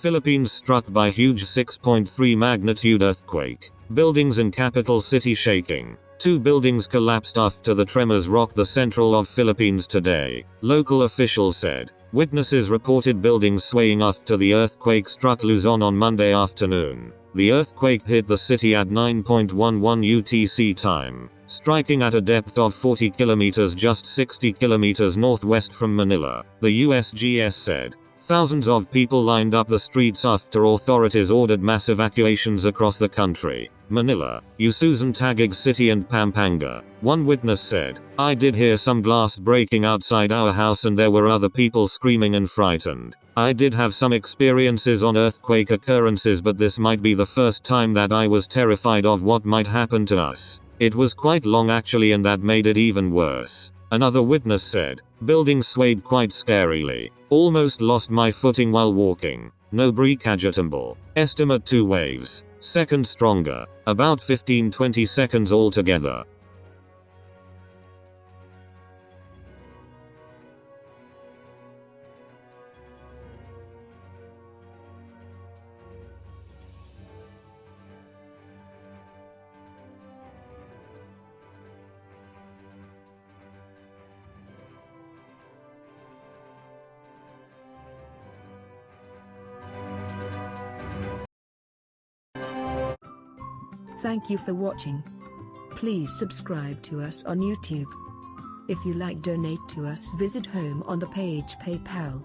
Philippines struck by huge 6.3 magnitude earthquake. Buildings in capital city shaking. 2 buildings collapsed after the tremors rocked the central of Philippines today, local officials said. Witnesses reported buildings swaying after the earthquake struck Luzon on Monday afternoon. The earthquake hit the city at 9:11 UTC time, striking at a depth of 40 kilometers, just 60 kilometers northwest from Manila, the USGS said. Thousands of people lined up the streets after authorities ordered mass evacuations across the country. Manila, Ususan, Taguig City and Pampanga. One witness said, "I did hear some glass breaking outside our house and there were other people screaming and frightened. I did have some experiences on earthquake occurrences, but this might be the first time that I was terrified of what might happen to us. It was quite long actually, and that made it even worse." Another witness said, "Buildings swayed quite scarily. Almost lost my footing while walking. No bricagitable. Estimate 2 waves. Second stronger. About 15-20 seconds altogether." Thank you for watching. Please subscribe to us on YouTube. If you like, donate to us, visit home on the page PayPal.